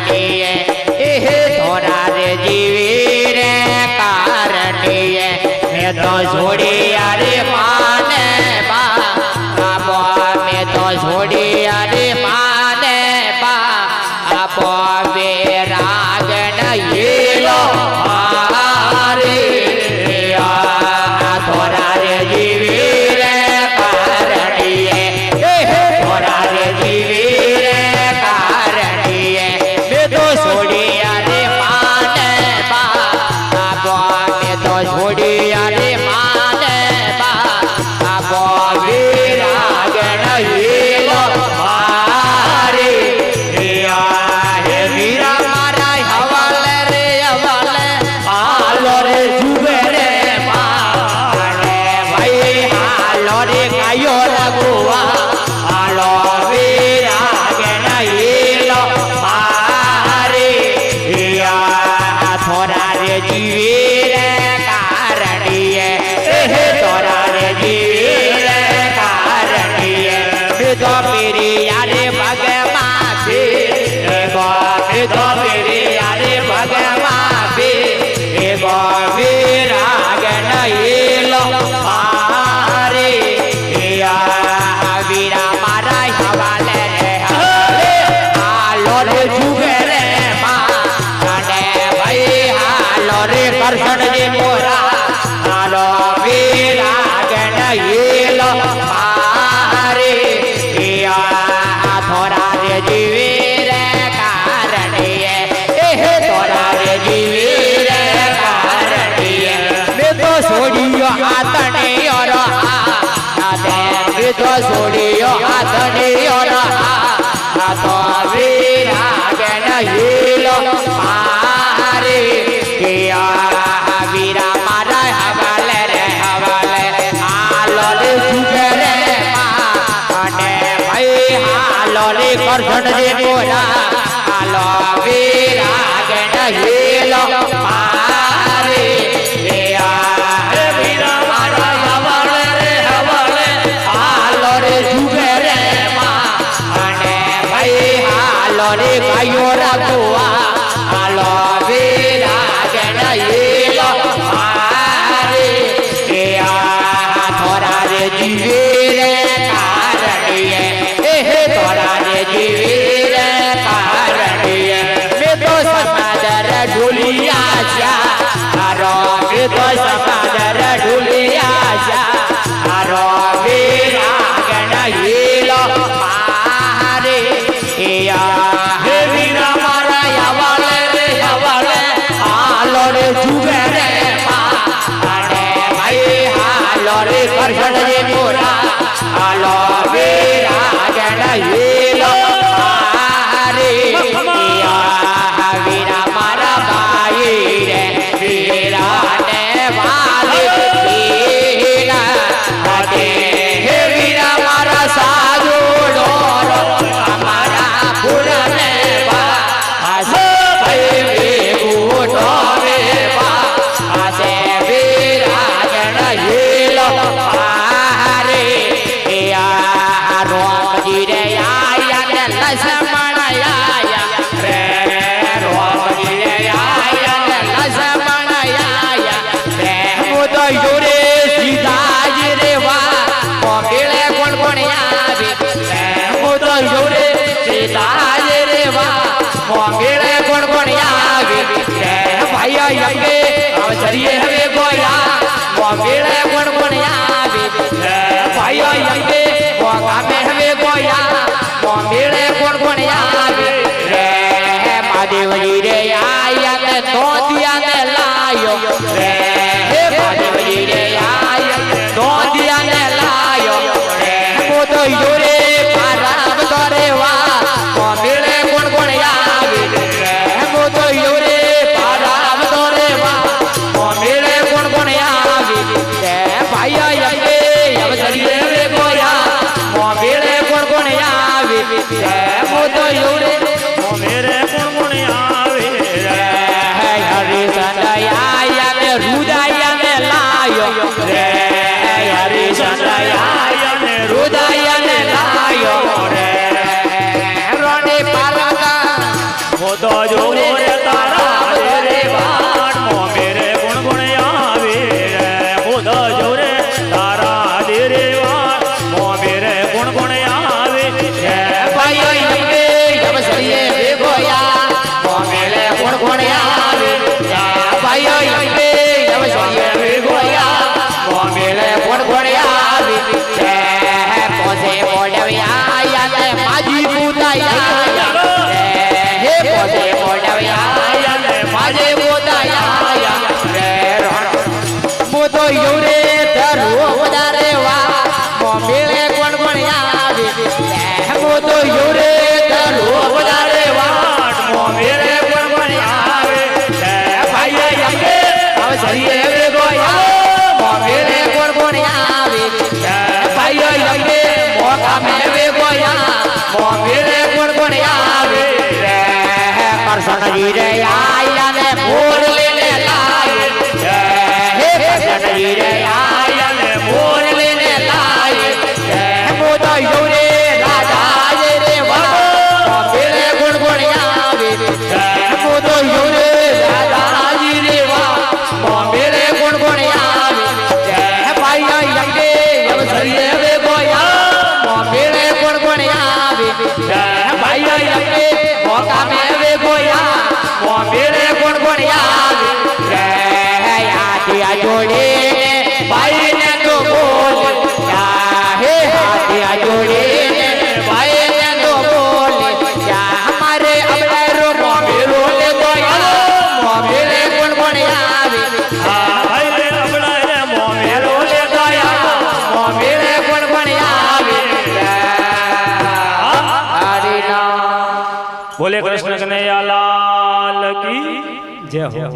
કારણીએ એ થોડા રે જીવી રે કારણીએ મેં તો છોડી અરે માને બાપો મેં તો છોડી અરે માને બાપો બે રાગ નહીલો મારે થોડા રે જીવી રે કારણીએ થોડા રે જીવી રે કારણીએ મેં તો છોડી અરે માને બાપો મેં તો છોડી અરે માને બાપો બે રાગ નહીલો મારે વીરા મારા હવાલે રે હવાલે હાલો રે જુએ રે મારે ભાઈ હાલો રે કાયો રઘુવા હાલો વીરા નહીલો મારે થોડા રે જીવી રે કારણીએ થોડા રે જીવી રે કારણીએ તો પીરી યારે ભગમાં તો પીરી યારે ભગમાં વિરાગ નહીલો મારે વીરા મારા હવાલે રે હાલો રે જુગે રે અને ભાઈ હાલો રે કરશનજી મોરા હાલો વિરાગ નહીલો મારે થોડા રે જીવી રે કારણીએ થોડા રે જીવી રે કારણીએ મેં તો છોડ્યો આતણીયો મેં તો છોડ્યો આતણીયો તો વિરાગ નહીલો મારે વીરા મારા હવાલે રે હવાલે હાલો રે જુગે રે અને ભાઈ હાલો રે કરશનજી મોરા હાલો વિરાગ નહીલો મારે વીરા મારા હવાલે રે હવાલે હાલો રે જુગે રે અને ભાઈ હાલો રે ભાઈઓ રઘુવા હાલો વિરાગ નહીલો મારે થોડા રે જીવી રે કારણીએ થોડા રે જીવી રે કારણીએ મેં તો સમાદર ઢોલિયા હારો મેં તો સમાદર ઢોલિયા હારો વિરાગ નહીલો મારે વીરા મારા હવાલે રે હવાલે હાલો રે જુગે રે અને ભાઈ હાલો રે કરશનજી મોરા હાલો વિરાગ નહીલો મારે વીરા મારા ભાઈ રે વીરા ને વાલે વીરા મારા સાધુ ડોરો અમારા પુરને ભાઈ વેગુટો રે આસે વિરાગ નહીલો મારે રોમજી રે આયા ને લક્ષ્મણ આયા રે રોમજી રે આયા ને લક્ષ્મણ આયા રે હું તો જોડે સીતાજી રે વા કોમેળે કોણ કોણ આવે રે હું તો જોડે સીતાજી રે વા કોમેળે કોણ કોણ આવે રે ભાઈ અંગે અવસરીએ હવે ગોયા કોમેળે કોણ કોણ આવે રે ભાઈ અંગે ગામે હવે ગોયા કોમેળે કોણ કોણ આવે રે મહાદેવજી રે આયા ને નોંધિયા ને લાયો રે મહાદેવજી રે આયા નોંધિયા ને લાયો રે હું તો જોરે પારામ તો રે વા કોમેળે કોણ કોણ આવે રે હું તો જોરે પારામ તો રે વા કોમેળે કોણ કોણ આવે રે ભાઈ અંગે અવસરીએ હવે ગોયા કોમેળે કોણ કોણ આવે રે હું તો જોરે મેરે કોણ કોણ આવે હરિચંદ્ર આયા ને રુદયા ને લાયો રે હરિચંદ્ર આયા ને રુદયા ને લાયો રે રોણી પારકા મોદો કામે વે ગોયા મોમેરે કોણ કોણ આવે રે કરશનજી રે આયા ને મોર લઈને લાય હે કરશનજી રે આયા ને મોર લઈને લાય મોદો યોરે રાજા રે વાળો મોમેરે કોણ કોણ આવે મોદો યોરે રાજા રે વાળો મોમેરે કોણ કોણ આવે ભાઈ લંગે અવસરીએ વે ગોયા મોમેરે કોણ કોણ આવે ભાઈ લંગે મોકા મે વે ગોયા મોમેરે કોણ કોણ આવે હાથિયા જોડે ભાઈ ને તો બોલ હે હાથિયા જોડે ભાઈ ને તો બોલ હમારે અબડારો મોમેરો લે ગોયા મોમેરે કોણ કોણ આવે ભાઈ રે અબડા રે મોમેરો લે ગોયા મોમેરે કોણ કોણ આવે હરિ નામ બોલે કૃષ્ણ કનૈયા લાલ કી જય હો